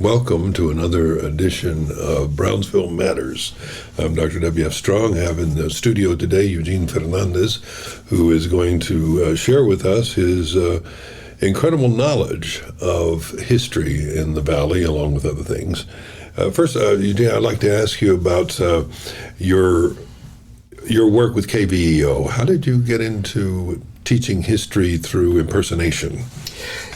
Welcome to another edition of Brownsville Matters. I'm Dr. W.F. Strong. I have in the studio today Eugene Fernandez, who is going to share with us his incredible knowledge of history in the Valley, along with other things. First, Eugene, I'd like to ask you about your work with KVEO. How did you get into teaching history through impersonation?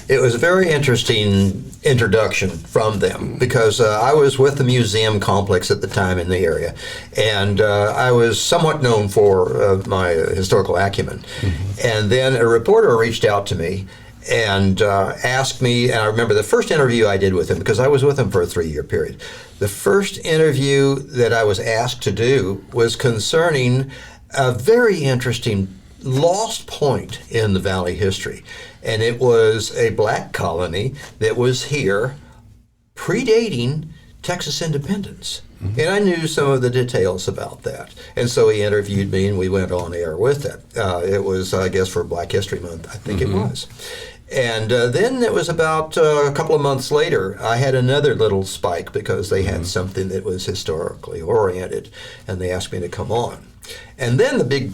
It was a very interesting introduction from them because I was with the museum complex at the time in the area, and I was somewhat known for my historical acumen. Mm-hmm. And then a reporter reached out to me and asked me, and I remember the first interview I did with him, because I was with him for a 3-year period. The first interview that I was asked to do was concerning a very interesting lost point in the Valley history. And it was a black colony that was here predating Texas independence. Mm-hmm. And I knew some of the details about that. And so he interviewed me and we went on air with it. It was, I guess, for Black History Month, I think it was. And then it was about a couple of months later, I had another little spike because they had something that was historically oriented, and they asked me to come on. And then the big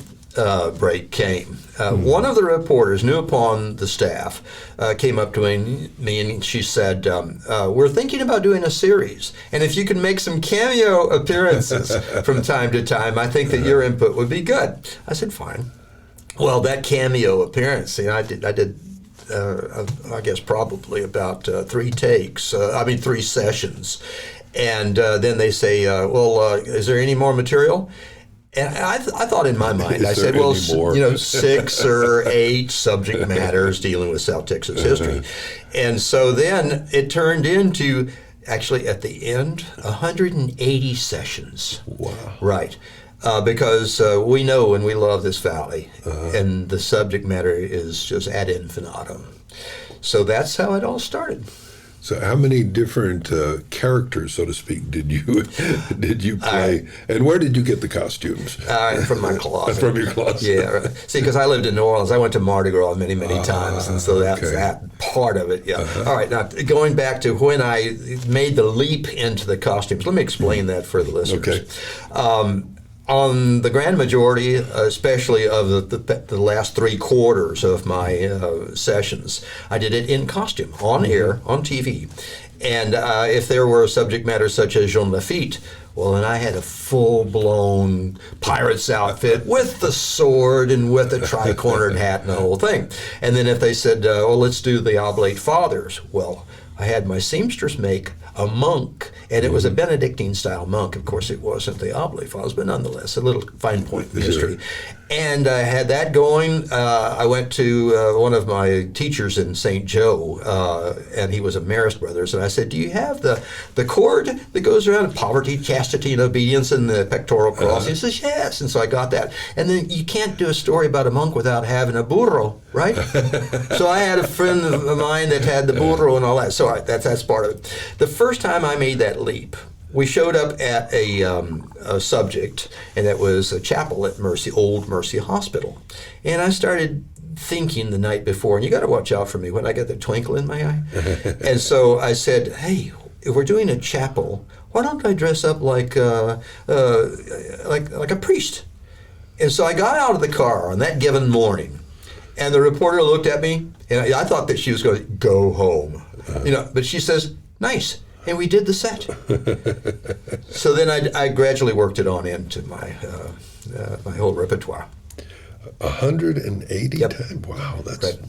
break came. One of the reporters, new upon the staff, came up to me and she said, we're thinking about doing a series, and if you can make some cameo appearances from time to time, I think that your input would be good. I said, fine. Well, that cameo appearance, I did I guess probably about 3 sessions. And then they say, is there any more material? And I thought in my mind, I said, 6 or 8 subject matters dealing with South Texas history. And so then it turned into, actually at the end, 180 sessions. Wow. Right. Because we know and we love this valley, and the subject matter is just ad infinitum. So that's how it all started. So how many different characters, so to speak, did you play? And where did you get the costumes? From my closet. From your closet. Yeah. Right. See, because I lived in New Orleans. I went to Mardi Gras many times, and so that's that part of it. Yeah. All right. Now, going back to when I made the leap into the costumes, let me explain that for the listeners. Okay. On the grand majority, especially of the last 3/4 of my sessions, I did it in costume, on air, on TV. And if there were subject matter such as Jean Lafitte, well, then I had a full-blown pirate's outfit with the sword and with the tri-cornered hat and the whole thing. And then if they said, let's do the Oblate Fathers, well, I had my seamstress make a monk, and it was a Benedictine-style monk. Of course, it wasn't the Oblate Fathers, but nonetheless, a little fine point in history. And I had that going. I went to one of my teachers in St. Joe, and he was a Marist Brothers, and I said, do you have the cord that goes around poverty, chastity, and obedience, and the pectoral cross? He says, yes. And so I got that. And then you can't do a story about a monk without having a burro, right? So I had a friend of mine that had the burro and all that. So that's part of it. The first time I made that leap, we showed up at a subject, and that was a chapel at Old Mercy Hospital. And I started thinking the night before, and you got to watch out for me when I get the twinkle in my eye. And so I said, hey, if we're doing a chapel, why don't I dress up like a priest? And so I got out of the car on that given morning, and the reporter looked at me, and I thought that she was going to go home, but she says, nice. And we did the set. So then I gradually worked it on into my my whole repertoire. 180 times? Wow,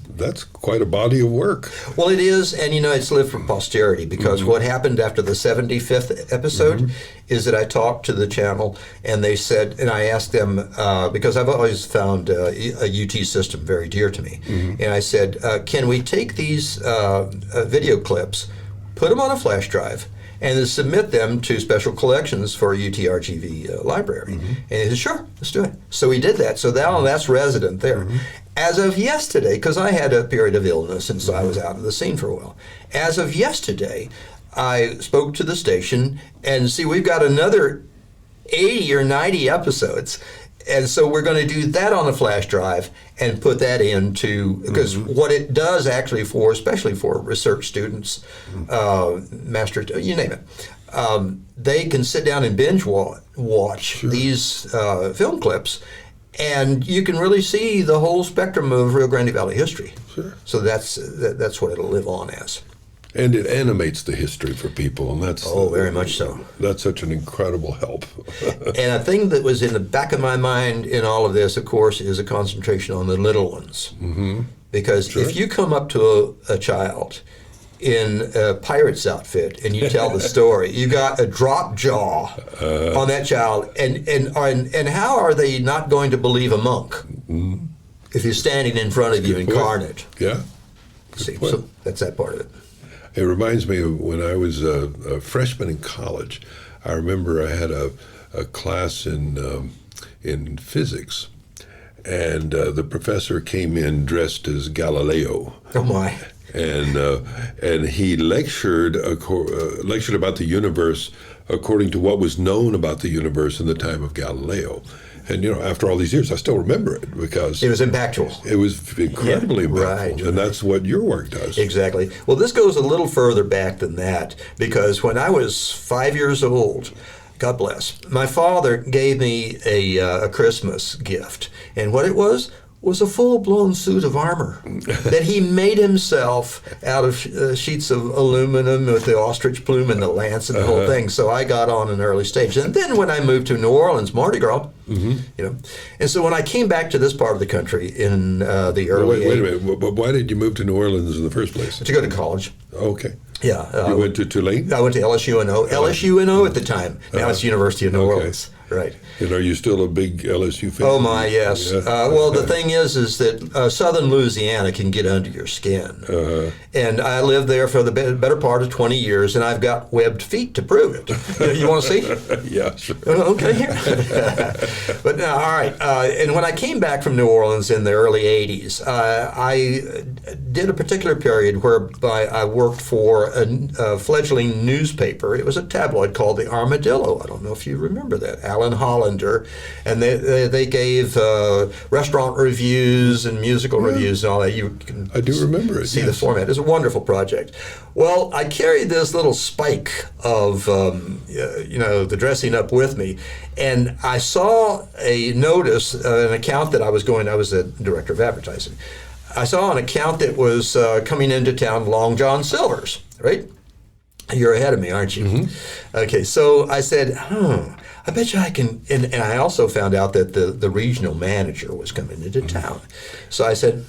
that's quite a body of work. Well, it is, and it's lived for posterity, because what happened after the 75th episode is that I talked to the channel, and they said, and I asked them, because I've always found a UT system very dear to me, and I said, can we take these video clips, put them on a flash drive, and then submit them to special collections for UTRGV library? And he said, sure, let's do it. So we did that. So now that's resident there. As of yesterday, because I had a period of illness, and so I was out of the scene for a while. As of yesterday, I spoke to the station, and see, we've got another 80 or 90 episodes. And so we're going to do that on a flash drive and put that into, because what it does actually for, especially for research students, masters, you name it, they can sit down and binge watch these film clips, and you can really see the whole spectrum of Rio Grande Valley history. Sure. So that's what it'll live on as. And it animates the history for people, and that's very much so. That's such an incredible help. And a thing that was in the back of my mind in all of this, of course, is a concentration on the little ones. Because if you come up to a child in a pirate's outfit and you tell the story, you got a drop jaw on that child, and how are they not going to believe a monk if he's standing in front of you incarnate? Yeah. See, so that's that part of it. It reminds me of when I was a freshman in college. I remember I had a class in physics, and the professor came in dressed as Galileo. Oh my! And he lectured about the universe according to what was known about the universe in the time of Galileo. And, after all these years, I still remember it because it was impactful. It was incredibly impactful, right. And that's what your work does. Exactly. Well, this goes a little further back than that, because when I was 5 years old, God bless, my father gave me a Christmas gift, and what it was a full-blown suit of armor that he made himself out of sheets of aluminum with the ostrich plume and the lance and the whole thing. So I got on an early stage. And then when I moved to New Orleans, Mardi Gras, and so when I came back to this part of the country in the early Wait a minute. But why did you move to New Orleans in the first place? To go to college. Okay. Yeah. You went to Tulane? I went to LSUNO. LSUNO at the time. Now it's University of New Orleans. Right. And are you still a big LSU fan? Oh my, yes. Yeah. Well, the thing is that southern Louisiana can get under your skin. And I lived there for the better part of 20 years, and I've got webbed feet to prove it. You want to see? Yeah, sure. Okay, here. But all right. And when I came back from New Orleans in the early 80s, I did a particular period whereby I worked for a fledgling newspaper. It was a tabloid called The Armadillo. I don't know if you remember that. Alan Hollander, and they gave restaurant reviews and musical reviews and all that. You can I do remember it. See the format. It's a wonderful project. Well, I carried this little spike of the dressing up with me, and I saw a notice, an account that I was a director of advertising. I saw an account that was coming into town, Long John Silver's, right? You're ahead of me, aren't you? Okay, so I said, I bet you I can, and I also found out that the regional manager was coming into town. So I said,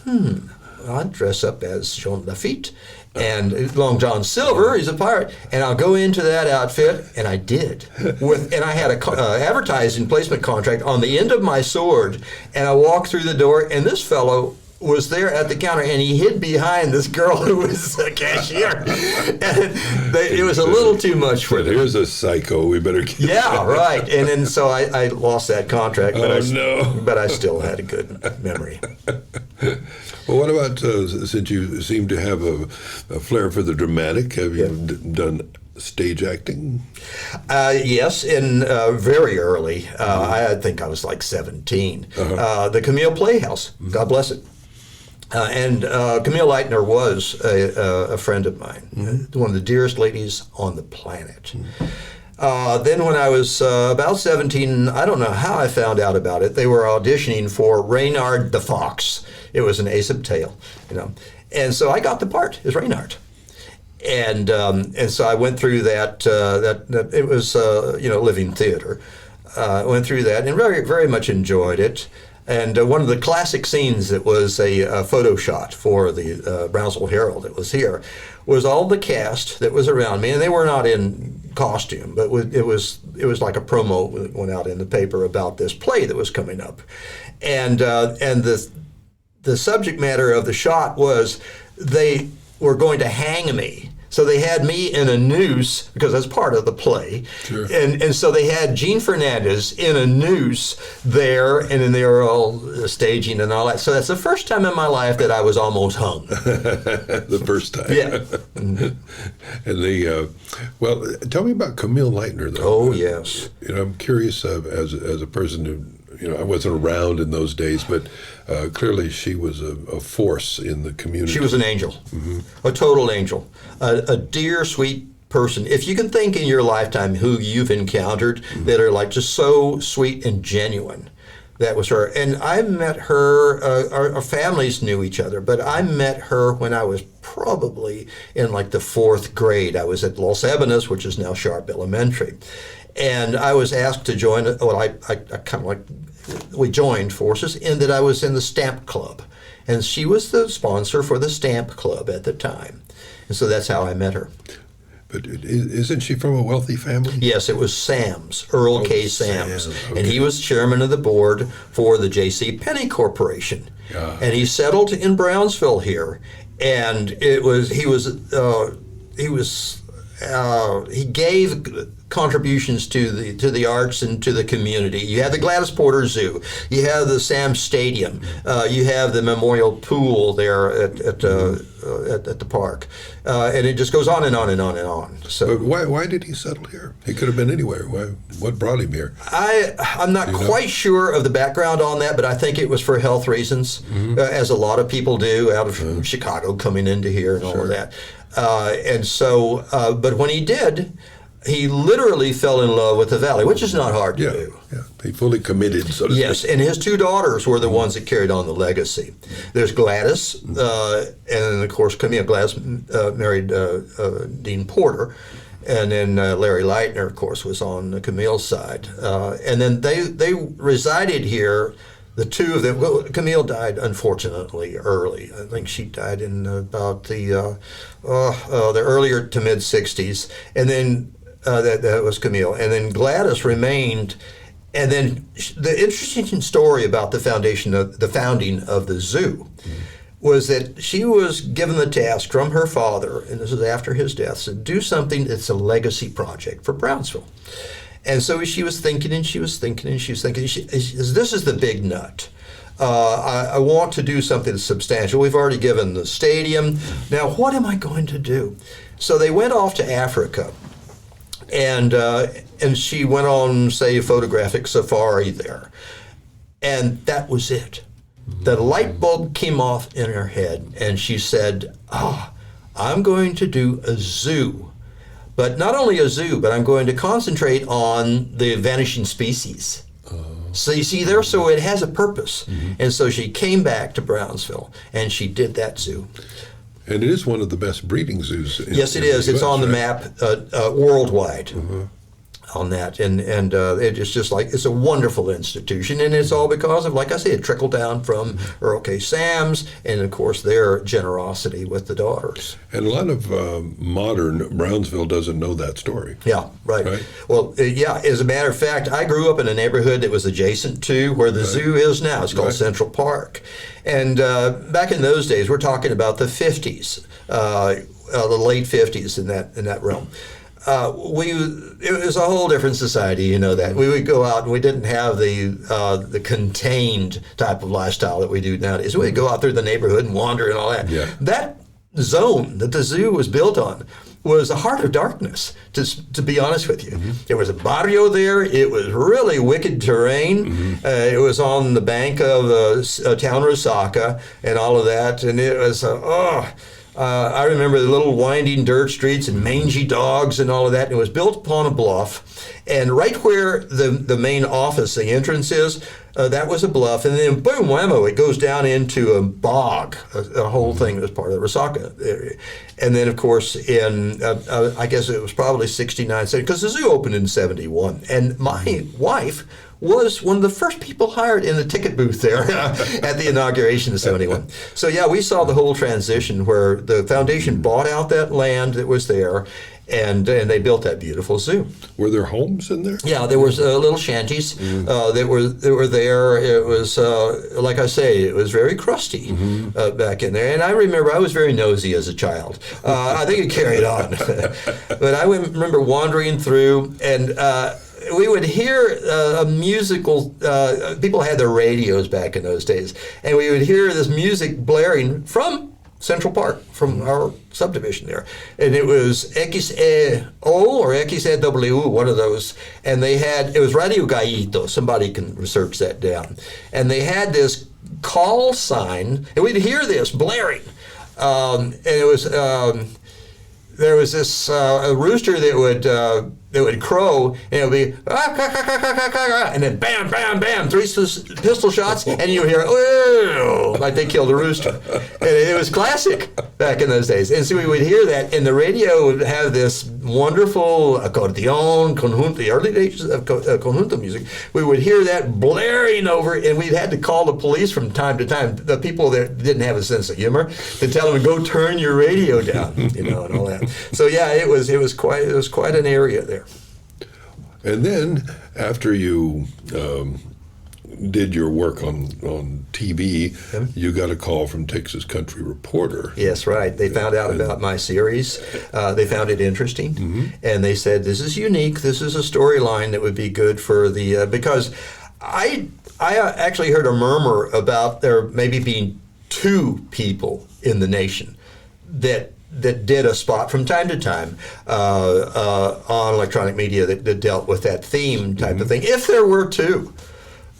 I'll dress up as Jean Lafitte, and Long John Silver, he's a pirate, and I'll go into that outfit, and I did. And I had a advertising placement contract on the end of my sword, and I walked through the door, and this fellow was there at the counter, and he hid behind this girl who was a cashier. And it was a little too much for them. Here's a psycho. We better keep. Yeah, right. And then so I lost that contract. But no. But I still had a good memory. Well, what about since you seem to have a flair for the dramatic? Have you done stage acting? Yes, in very early. I think I was like 17. The Camille Playhouse. God bless it. And Camille Leitner was a friend of mine, one of the dearest ladies on the planet. Then when I was about 17, I don't know how I found out about it. They were auditioning for Reynard the Fox. It was an Aesop tale, and so I got the part as Reynard. And so I went through that. It was living theater. I went through that and very very much enjoyed it. And one of the classic scenes that was a photo shot for the Brownsville Herald that was here was all the cast that was around me, and they were not in costume, but it was like a promo that went out in the paper about this play that was coming up, and the subject matter of the shot was they were going to hang me. So they had me in a noose because that's part of the play. Sure. And so they had Gene Fernandez in a noose there, and then they were all staging and all that. So that's the first time in my life that I was almost hung. The first time. Yeah. And well, tell me about Camille Leitner, though. Oh, yes. I'm curious as a person who I wasn't around in those days, but clearly she was a force in the community. She was an angel, a total angel, a dear, sweet person. If you can think in your lifetime who you've encountered that are like just so sweet and genuine, that was her. And I met her, our families knew each other, but I met her when I was probably in like the 4th grade. I was at Los Ebanos, which is now Sharp Elementary. And I was asked to join, I kind of like, we joined forces in that I was in the stamp club. And she was the sponsor for the stamp club at the time. And so that's how I met her. But isn't she from a wealthy family? Yes, it was Sams, Earl K. Sams. Okay. And he was chairman of the board for the J.C. Penney Corporation. Yeah. And he settled in Brownsville here. And he gave contributions to the arts and to the community. You have the Gladys Porter Zoo. You have the Sam Stadium. You have the memorial pool there at the park, and it just goes on and on and on and on. So but why did he settle here? He could have been anywhere. What brought him here? I'm not quite sure of the background on that, but I think it was for health reasons, as a lot of people do out of Chicago coming into here and all of that. And so, but when he did, he literally fell in love with the valley, which is not hard to do. Yeah, he fully committed, so to Yes, speak. and his 2 daughters were the ones that carried on the legacy. There's Gladys, and of course Camille. Gladys married Dean Porter, and then Larry Leitner, of course, was on Camille's side. And then they resided here. The 2 of them. Well, Camille died unfortunately early. I think she died in about the earlier to mid 60s, and then that was Camille. And then Gladys remained. And then the interesting story about the founding of the zoo was that she was given the task from her father, and this is after his death, to do something that's a legacy project for Brownsville. And so she was thinking, and she was thinking, and she was thinking, this is the big nut. I want to do something substantial. We've already given the stadium. Now, what am I going to do? So they went off to Africa, and she went on, say, a photographic safari there. And that was it. The light bulb came off in her head, and she said, I'm going to do a zoo. But not only a zoo, but I'm going to concentrate on the vanishing species. So you see there, so it has a purpose. And so she came back to Brownsville, and she did that zoo. And it is one of the best breeding zoos. Yes, it is. It's on the map worldwide. On that, and it's just like, it's a wonderful institution, and it's all because of, like I said, it trickled down from Earl K. Sams, and of course their generosity with the daughters. And a lot of modern Brownsville doesn't know that story. Yeah, right. Well, yeah, as a matter of fact, I grew up in a neighborhood that was adjacent to where the zoo is now. It's called Central Park. And back in those days, we're talking about the 50s, the late 50s in that realm. It was a whole different society, you know that. We would go out and we didn't have the contained type of lifestyle that we do nowadays. We'd go out through the neighborhood and wander and all that. Yeah. That zone that the zoo was built on was a heart of darkness, to be honest with you. There was a barrio there. It was really wicked terrain. It was on the bank of town Resaca and all of that, and it was, I remember the little winding dirt streets and mangy dogs and all of that. And it was built upon a bluff. And right where the main office, the entrance is, that was a bluff. And then boom, whammo, it goes down into a bog. The whole thing was part of the Resaca area. And then, of course, in, I guess it was probably 69, because the zoo opened in 71. And my wife was one of the first people hired in the ticket booth there at the inauguration of 71. So yeah, we saw the whole transition where the foundation bought out that land that was there, and they built that beautiful zoo. Were there homes in there? Yeah, there was little shanties that were there. It was, like I say, it was very crusty back in there. And I remember I was very nosy as a child. I think it carried on. But I remember wandering through, and we would hear a musical, people had their radios back in those days, and we would hear this music blaring from Central Park from our subdivision there. And it was XEO or XEW, one of those. And it was Radio Gallito. Somebody can research that down. And they had this call sign, and we'd hear this blaring. And it was, there was this a rooster that would crow, and it would be, and then bam, bam, bam, 3 pistol shots, and you would hear, oh, like they killed a rooster. And it was classic back in those days. And so we would hear that, and the radio would have this wonderful accordion, conjunto, the early days of conjunto music. We would hear that blaring over, and we'd had to call the police from time to time, the people that didn't have a sense of humor, to tell them, go turn your radio down, and all that. So yeah, it was quite an area there. And then after you did your work on TV, you got a call from Texas Country Reporter. Yes, right. They found out about my series. They found it interesting, and they said, this is unique. This is a storyline that would be good for the, because I actually heard a murmur about there maybe being 2 people in the nation that did a spot from time to time on electronic media that dealt with that theme type of thing, if there were 2.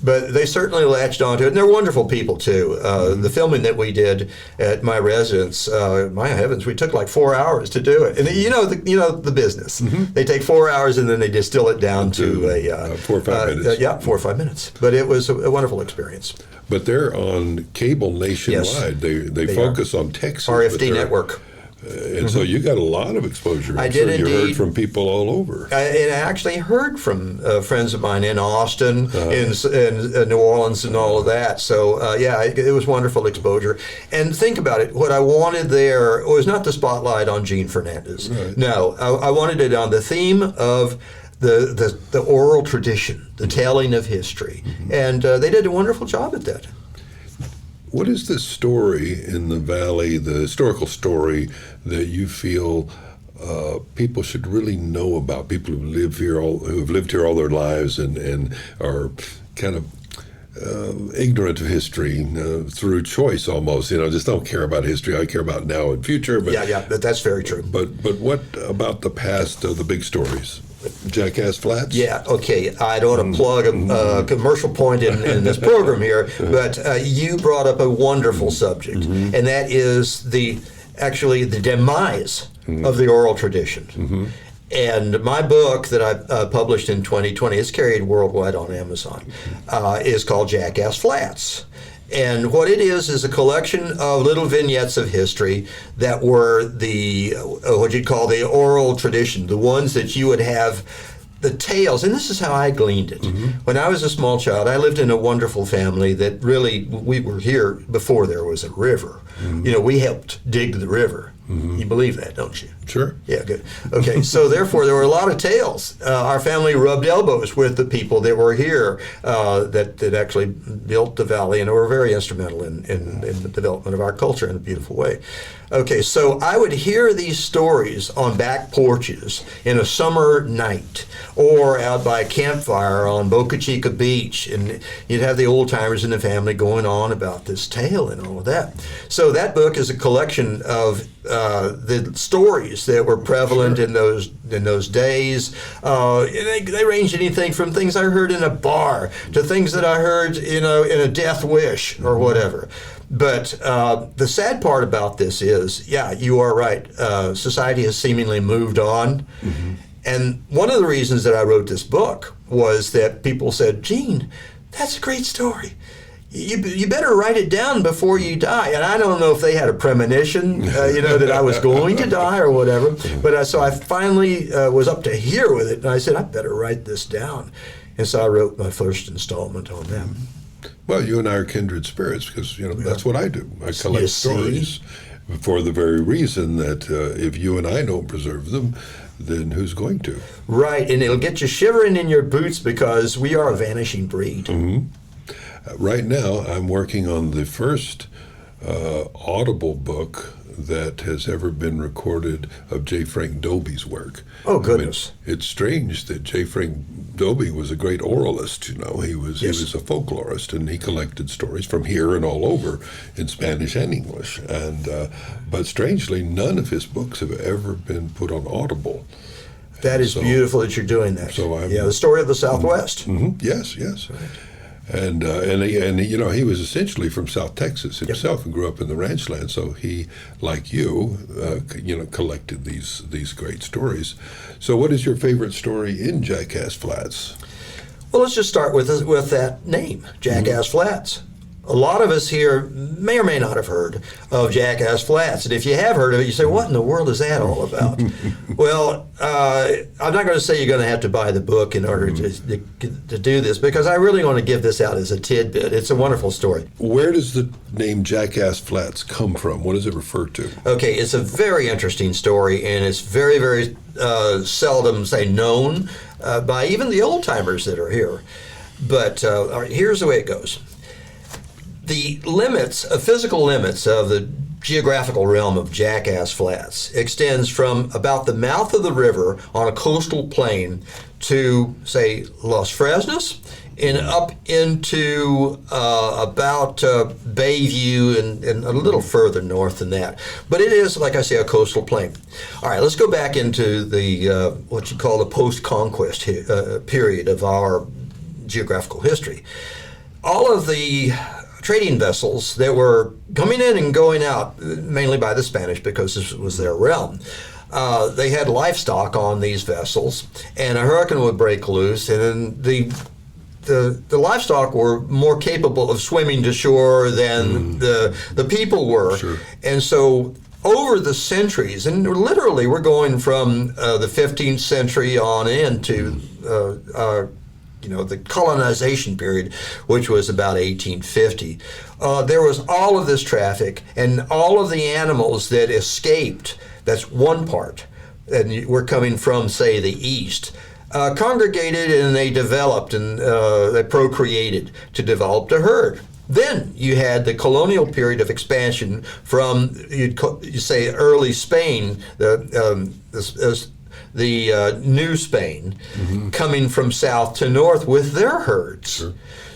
But they certainly latched onto it, and they're wonderful people too. The filming that we did at my residence, my heavens, we took like 4 hours to do it. And the business. They take 4 hours and then they distill it down to 4 or 5 minutes. 4 or 5 minutes. But it was a wonderful experience. But they're on cable nationwide. Yes, they focus on Texas. RFD network. And so you got a lot of exposure. I did indeed. You heard from people all over. I actually heard from friends of mine in Austin, in New Orleans, and all of that. So it was wonderful exposure. And think about it. What I wanted there was not the spotlight on Gene Fernandez. Right. No, I wanted it on the theme of the oral tradition, the telling of history, and they did a wonderful job at that. What is the story in the Valley, the historical story that you feel people should really know about? People who have lived here all their lives and are kind of ignorant of history through choice almost. Just don't care about history. I care about now and future. But that's very true. But what about the past of the big stories? Jackass Flats? Yeah, okay. I don't want to plug a commercial point in this program here, but you brought up a wonderful subject, and that is the demise of the oral tradition. And my book that I published in 2020, it's carried worldwide on Amazon, is called Jackass Flats. And what it is a collection of little vignettes of history that were what you'd call the oral tradition, the ones that you would have the tales. And this is how I gleaned it. When I was a small child, I lived in a wonderful family that really, we were here before there was a river. We helped dig the river. You believe that, don't you? Sure. Yeah, good. Okay, so therefore there were a lot of tales. Our family rubbed elbows with the people that were here that actually built the valley and were very instrumental in the development of our culture in a beautiful way. Okay, so I would hear these stories on back porches in a summer night or out by a campfire on Boca Chica Beach, and you'd have the old timers in the family going on about this tale and all of that. So that book is a collection of the stories that were prevalent in those days. They range anything from things I heard in a bar to things that I heard in a death wish or whatever. But the sad part about this is, you are right. Society has seemingly moved on. And one of the reasons that I wrote this book was that people said, Gene, that's a great story. You better write it down before you die. And I don't know if they had a premonition, that I was going to die or whatever. But so I finally was up to here with it. And I said, I better write this down. And so I wrote my first installment on them. Well, you and I are kindred spirits because, that's what I do. I collect stories for the very reason that if you and I don't preserve them, then who's going to? Right, and it'll get you shivering in your boots because we are a vanishing breed. Right now, I'm working on the first audible book that has ever been recorded of J. Frank Dobie's work. Oh, goodness. I mean, it's strange that J. Frank Dobie was a great oralist, you know. He was a folklorist, and he collected stories from here and all over in Spanish and English. And but strangely, none of his books have ever been put on Audible. That is beautiful that you're doing that. So the story of the Southwest. Mm-hmm. Yes. Right. And you know, he was essentially from South Texas himself and grew up in the ranch land. So he, like you, collected these great stories. So, what is your favorite story in Jackass Flats? Well, let's just start with that name, Jackass Flats. A lot of us here may or may not have heard of Jackass Flats. And if you have heard of it, you say, what in the world is that all about? Well, I'm not going to say you're going to have to buy the book in order to do this, because I really want to give this out as a tidbit. It's a wonderful story. Where does the name Jackass Flats come from? What does it refer to? Okay, it's a very interesting story, and it's very, very seldom, known by even the old-timers that are here. But here's the way it goes. The physical limits of the geographical realm of Jackass Flats extends from about the mouth of the river on a coastal plain to, say, Los Fresnos, and up into about Bayview and a little further north than that. But it is, like I say, a coastal plain. All right, let's go back into the what you call the post-conquest period of our geographical history. All of the trading vessels that were coming in and going out, mainly by the Spanish because this was their realm. They had livestock on these vessels, and a hurricane would break loose, and then the livestock were more capable of swimming to shore than the people were. Sure. And so over the centuries, and literally we're going from the 15th century on into the colonization period, which was about 1850. There was all of this traffic, and all of the animals that escaped, that's one part, and we're coming from, say, the east, congregated, and they developed, and they procreated to develop a herd. Then you had the colonial period of expansion from, you say, early Spain, the New Spain, coming from south to north with their herds. Sure.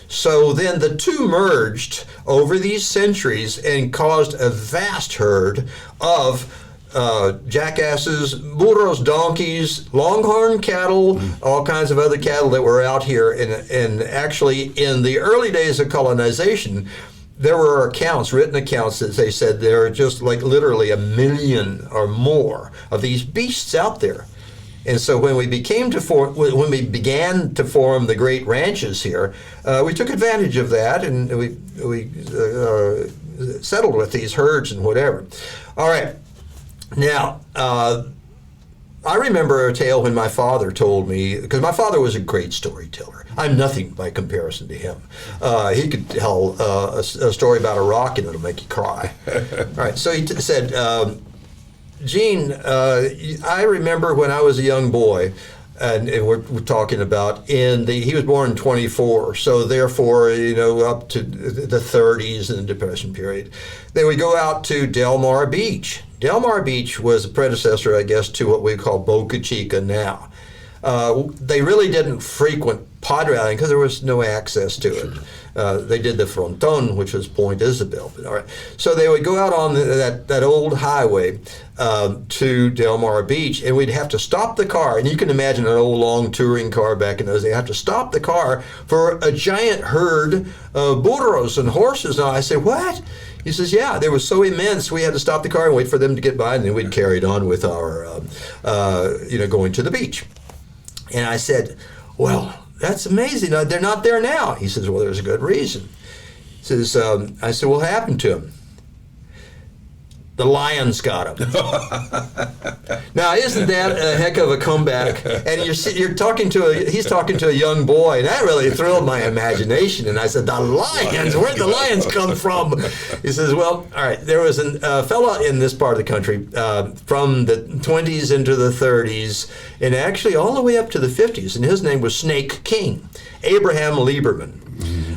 So then the two merged over these centuries and caused a vast herd of jackasses, burros, donkeys, longhorn cattle, all kinds of other cattle that were out here. And actually, in the early days of colonization, there were written accounts that they said there are just like literally 1 million or more of these beasts out there. And so when we began to form the great ranches here, we took advantage of that, and we settled with these herds and whatever. All right. Now, I remember a tale when my father told me, because my father was a great storyteller. I'm nothing by comparison to him. He could tell a story about a rock and it'll make you cry. All right. So he said, Gene, I remember when I was a young boy, and we're talking about he was born in 24, so therefore, up to the 30s in the Depression period. Then we go out to Del Mar Beach. Del Mar Beach was a predecessor, I guess, to what we call Boca Chica now. They really didn't frequent pod rallying because there was no access to it. They did the Fronton, which was Point Isabel. All right. So they would go out on that old highway to Del Mar Beach, and we'd have to stop the car. And you can imagine an old long touring car back in those days. They have to stop the car for a giant herd of burros and horses. And I said, what? He says, yeah, they were so immense, we had to stop the car and wait for them to get by, and then we'd carry it on with our, going to the beach. And I said, well, that's amazing. They're not there now. He says, well, there's a good reason. He says, I said, what happened to him? The lions got him. Now, isn't that a heck of a comeback? And he's talking to a young boy, and that really thrilled my imagination. And I said, the lions? Where'd the lions come from? He says, well, all right, there was a fella in this part of the country from the 20s into the 30s, and actually all the way up to the 50s, and his name was Snake King, Abraham Lieberman.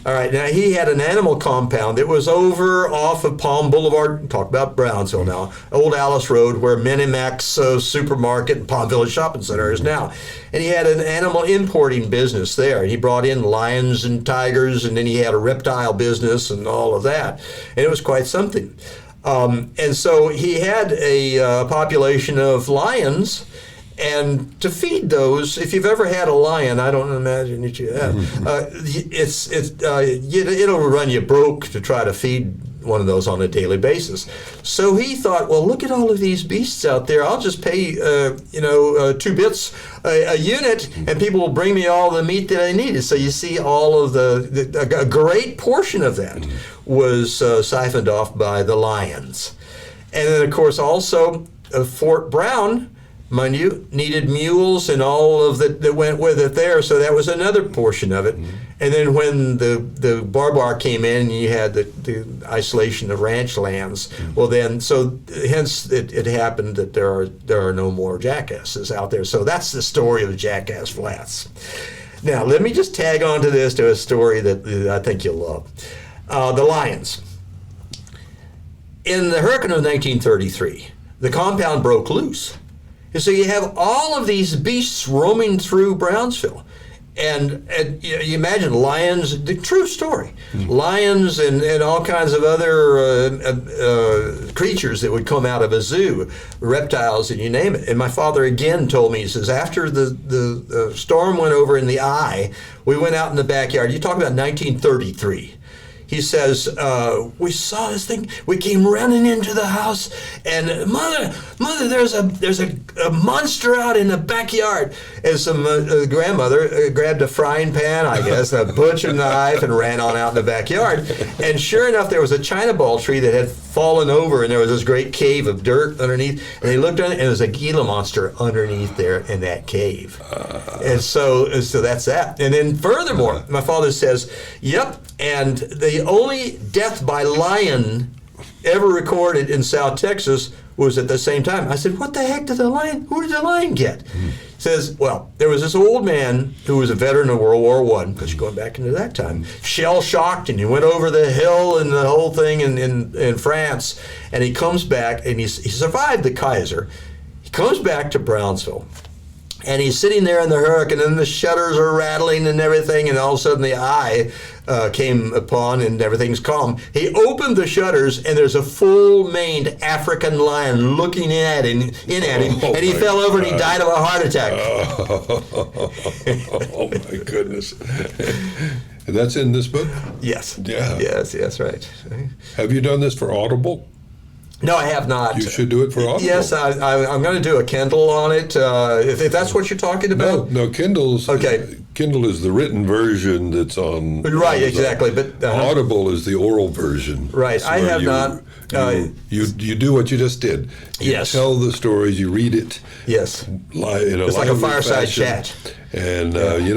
All right, now he had an animal compound that was over off of Palm Boulevard, talk about Brownsville now, Old Alice Road, where Minimax Supermarket and Palm Village Shopping Center is now. And he had an animal importing business there. And he brought in lions and tigers, and then he had a reptile business and all of that. And it was quite something. And so he had a population of lions. And to feed those, if you've ever had a lion, I don't imagine that you have, it'll run you broke to try to feed one of those on a daily basis. So he thought, well, look at all of these beasts out there. I'll just pay, 2 bits a unit, and people will bring me all the meat that I needed. So you see, all of a great portion of that was siphoned off by the lions. And then, of course, also Fort Brown, mind you, needed mules and all of that went with it there, so that was another portion of it. And then when the Barbar came in, you had the isolation of ranch lands. Well, then, so hence it happened that there are no more jackasses out there. So that's the story of Jackass Flats. Now, let me just tag on to this, to a story that I think you'll love. The lions. In the hurricane of 1933, the compound broke loose. And so you have all of these beasts roaming through Brownsville. And you imagine lions, the true story, lions and all kinds of other creatures that would come out of a zoo, reptiles and you name it. And my father again told me, he says, after the storm went over in the eye, we went out in the backyard. You talk about 1933. He says, we saw this thing. We came running into the house, and mother, there's a monster out in the backyard. And some grandmother grabbed a frying pan, I guess, a butcher knife, and ran on out in the backyard. And sure enough, there was a China ball tree that had fallen over, and there was this great cave of dirt underneath. And they looked on it, and there was a Gila monster underneath there in that cave. And so that's that. And then furthermore, my father says, yep, and the only death by lion ever recorded in South Texas was at the same time. I said, what the heck did the lion, who did the lion get? He says, well, there was this old man who was a veteran of World War I, because you're going back into that time, shell-shocked, and he went over the hill and the whole thing in France, and he comes back, and he survived the Kaiser. He comes back to Brownsville. And he's sitting there in the hurricane, and the shutters are rattling and everything, and all of a sudden the eye came upon, and everything's calm. He opened the shutters, and there's a full-maned African lion looking at him, and he fell over and he died of a heart attack. Oh my goodness. And that's in this book? Yes. Yeah. Yes, right. Have you done this for Audible? No, I have not. You should do it for Audible. Yes, I'm going to do a Kindle on it, if that's what you're talking about. No, Kindle's. Okay. Kindle is the written version that's on. Right, exactly. But Audible is the oral version. Right, I have not. You do what you just did. You tell the stories. You read it. Yes. It's like a fireside chat. And about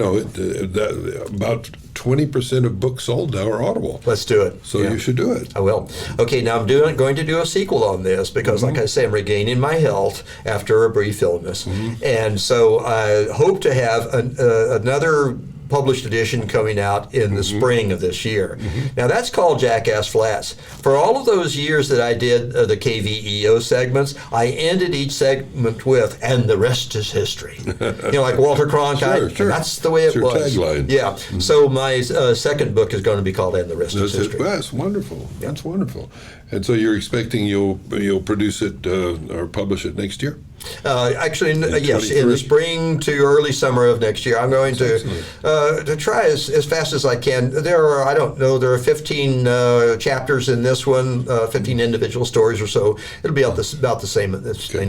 20% of books sold now are Audible. Let's do it. So you should do it. I will. Okay, now I'm going to do a sequel on this because, like I say, I'm regaining my health after a brief illness. And so I hope to have another published edition coming out in the spring of this year. Now that's called Jackass Flats. For all of those years that I did the KVEO segments, I ended each segment with, and the rest is history. Like Walter Cronkite, Sure. That's the way it was. Tagline. Yeah. So my second book is going to be called And the Rest is History. That's wonderful. Yeah. That's wonderful. And so you're expecting you'll produce it or publish it next year? Actually, yes, in the spring to early summer of next year. I'm going to try as fast as I can. There are 15 chapters in this one, 15 individual stories or so. It'll be about the same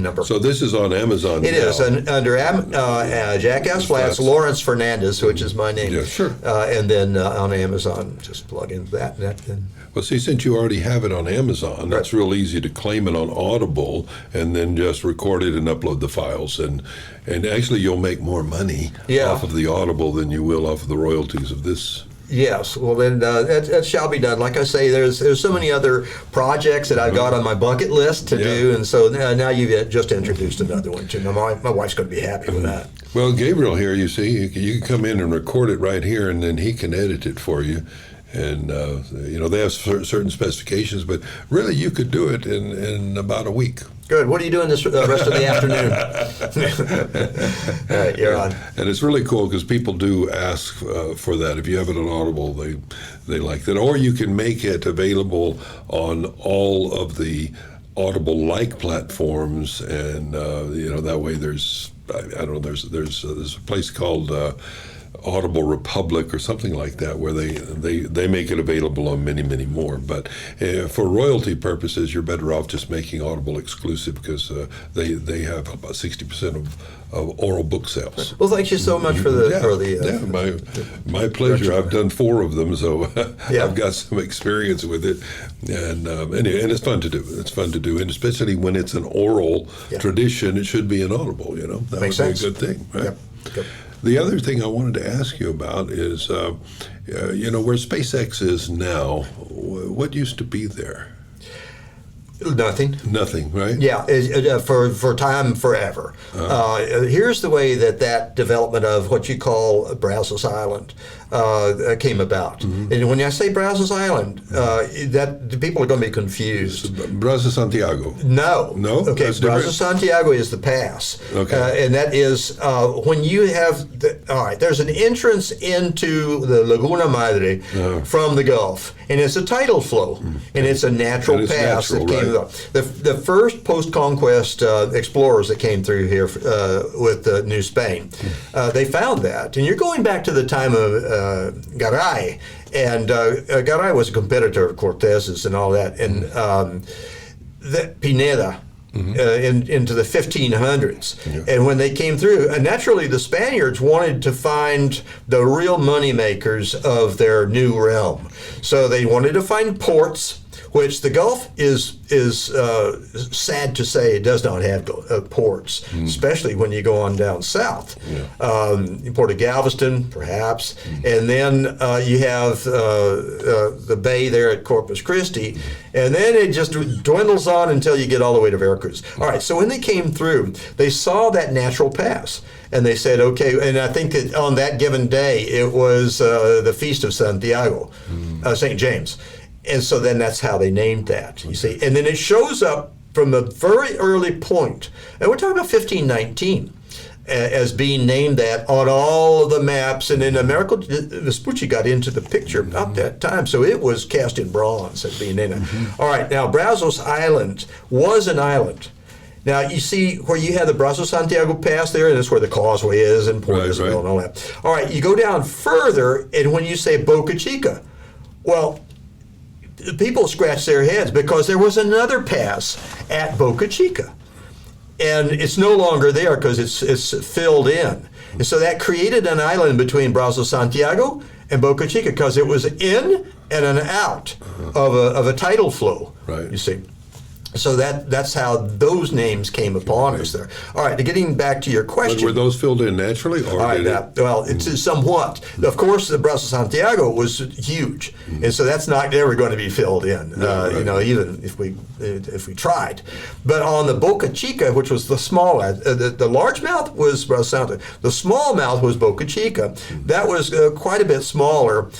number. So this is on Amazon It now. is, under Jackass Flats, Lawrence Fernandez, which is my name. Yeah, sure. And then on Amazon, just plug in that. Well, see, since you already have it on Amazon, it's real easy to claim it on Audible and then just record it and upload the files. And actually, you'll make more money off of the Audible than you will off of the royalties of this. Yes, well then that shall be done. Like I say, there's so many other projects that I've got on my bucket list to do, and so now you've just introduced another one too. My wife's going to be happy with that. Well, Gabriel here, you see, you can come in and record it right here, and then he can edit it for you. And they have certain specifications, but really you could do it in about a week. Good. What are you doing this rest of the afternoon? All right, you're on. And it's really cool because people do ask for that. If you have it on Audible, they like that. Or you can make it available on all of the Audible-like platforms, and that way there's a place called Audible Republic or something like that, where they make it available on many, many more. But for royalty purposes, you're better off just making Audible exclusive, because they have about 60% of oral book sales. Well, thank you so much for the my pleasure. I've done 4 of them, so Yeah. I've got some experience with it, and anyway, and it's fun to do. It's fun to do, and especially when it's an oral tradition, it should be an Audible. That Makes would be sense. a good thing, right? Yep. The other thing I wanted to ask you about is, where SpaceX is now, what used to be there? Nothing. Nothing, right? Yeah, for time forever. Here's the way that development of what you call Brazos Island came about. And when I say Brazos Island, that the people are going to be confused. Brazos Santiago. No. No? Okay, That's Brazos different? Santiago is the pass. Okay. And that is when you have, there's an entrance into the Laguna Madre from the Gulf, and it's a tidal flow, and it's a natural And it's pass natural, that came right. up. The first post-conquest explorers that came through here with New Spain, they found that. And you're going back to the time of Garay, and Garay was a competitor of Cortez's and all that, and Pineda. Into the 1500s. And when they came through, naturally the Spaniards wanted to find the real money makers of their new realm. So they wanted to find ports, which the Gulf is sad to say it does not have ports, especially when you go on down south. Port of Galveston, perhaps, and then you have the bay there at Corpus Christi, and then it just dwindles on until you get all the way to Veracruz. All right, so when they came through, they saw that natural pass, and they said, okay, and I think that on that given day, it was the Feast of Santiago, St. James. And so then that's how they named that, you see. And then it shows up from a very early point, and we're talking about 1519, as being named that on all of the maps. And then Americo Vespucci got into the picture about that time, so it was cast in bronze as being named that. All right, now Brazos Island was an island. Now, you see where you have the Brazos Santiago Pass there, and that's where the causeway is, and Port Isabel and all that. All right, you go down further, and when you say Boca Chica, well, people scratch their heads because there was another pass at Boca Chica, and it's no longer there because it's filled in. And so that created an island between Brazos Santiago and Boca Chica, because it was in and an out of a tidal flow, right. You see. So that's how those names came upon us there. All right, getting back to your question. But were those filled in naturally? Or All right, well, it's somewhat. Of course, the Brazos Santiago was huge, and so that's not ever going to be filled in, even if we tried. But on the Boca Chica, which was the small, the largemouth was Brazos Santiago. The smallmouth was Boca Chica. That was quite a bit smaller.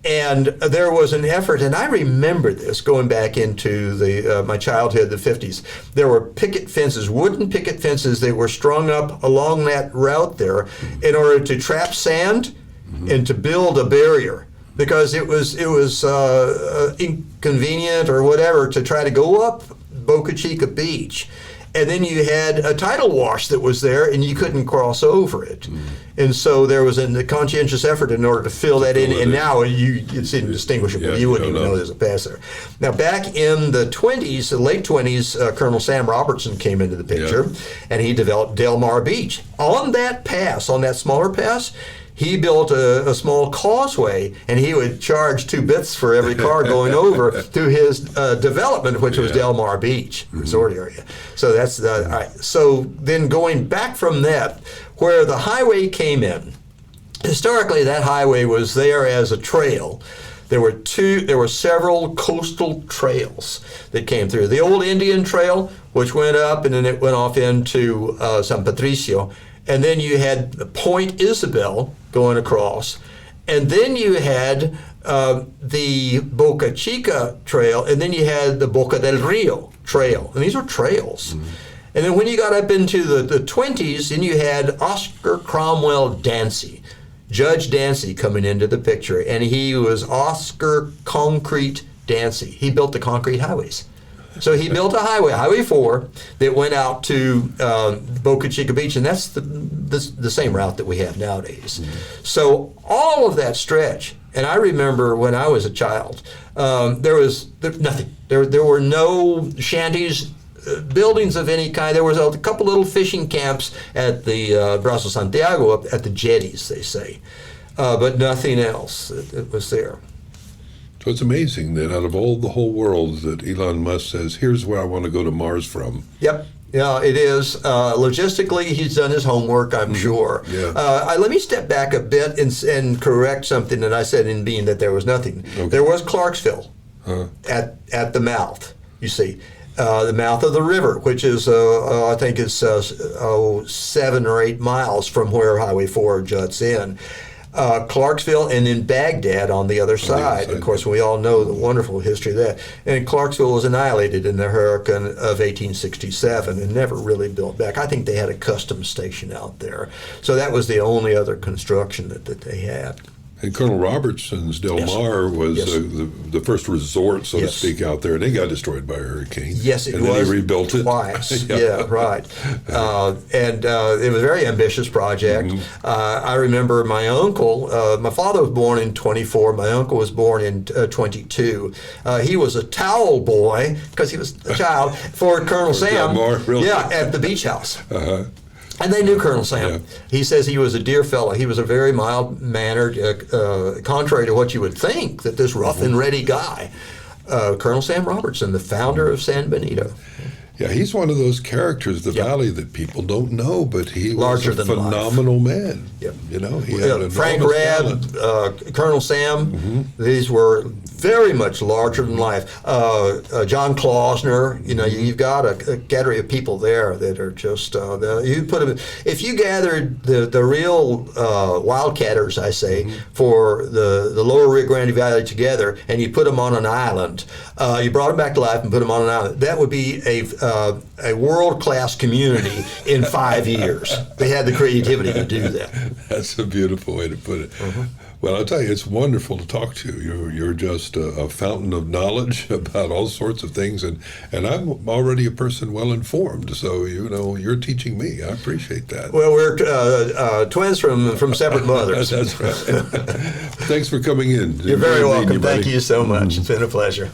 And there was an effort, and I remember this going back into my childhood, the 50s. There were picket fences, wooden picket fences that were strung up along that route there in order to trap sand and to build a barrier, because it was inconvenient or whatever to try to go up Boca Chica Beach. And then you had a tidal wash that was there, and you couldn't cross over it. And so there was a conscientious effort in order to fill that in, and now it's indistinguishable. Yeah, you wouldn't even know there's a pass there. Now, back in the 20s, the late 20s, Colonel Sam Robertson came into the picture, and he developed Del Mar Beach. On that pass, on that smaller pass, he built a small causeway, and he would charge 2 bits for every car going over to his development, which was Del Mar Beach resort area. So that's all right. So then going back from that, where the highway came in, historically that highway was there as a trail. There were several coastal trails that came through. The old Indian Trail, which went up, and then it went off into San Patricio. And then you had Point Isabel going across. And then you had the Boca Chica Trail, and then you had the Boca del Rio Trail. And these were trails. And then when you got up into the 20s, then you had Oscar Cromwell Dancy, Judge Dancy coming into the picture. And he was Oscar Concrete Dancy. He built the concrete highways. So he built a highway, Highway 4, that went out to Boca Chica Beach, and that's the same route that we have nowadays. So all of that stretch, and I remember when I was a child, there was nothing. There were no shanties, buildings of any kind. There was a couple little fishing camps at the Brazo Santiago, up at the jetties, they say, but nothing else that was there. So it's amazing that out of all the whole world that Elon Musk says, here's where I want to go to Mars from. Yep. Yeah, it is. Logistically, he's done his homework, I'm sure. Yeah. Let me step back a bit and correct something that I said in being that there was nothing. Okay. There was Clarksville at the mouth, you see. The mouth of the river, which is, I think it's 7 or 8 miles from where Highway 4 juts in. Clarksville, and then Baghdad on the other side. Of course, we all know the wonderful history of that. And Clarksville was annihilated in the hurricane of 1867 and never really built back. I think they had a customs station out there. So that was the only other construction that they had. And Colonel Robertson's Del Mar was the first resort, so to speak, out there, and they got destroyed by a hurricane. Yes, it and was. And then he rebuilt it. Twice. Yeah, right. And it was a very ambitious project. I remember my uncle, my father was born in 24, my uncle was born in 22. He was a towel boy, because he was a child, for Colonel Sam. Del Mar, really? Yeah, at the beach house. And they knew Colonel Sam. Yeah. He says he was a dear fellow. He was a very mild-mannered, contrary to what you would think, that this rough and ready guy, Colonel Sam Robertson, the founder of San Benito. Yeah, he's one of those characters of the valley that people don't know, but he Larger was a than phenomenal man. Yep. You know, he had Frank Redd, Colonel Sam, these were very much larger than life. John Klausner, you know, you've got a category of people there that are just, you put them, if you gathered the real wildcatters, I say, for the lower Rio Grande Valley together, and you put them on an island, you brought them back to life and put them on an island, that would be a world-class community in 5 years. They had the creativity to do that. That's a beautiful way to put it. Well, I'll tell you, it's wonderful to talk to you. You're just a fountain of knowledge about all sorts of things, and I'm already a person well informed. So you know, you're teaching me. I appreciate that. Well, we're twins from separate mothers. That's right. Thanks for coming in. You're very welcome. Thank Thank you so much. It's been a pleasure.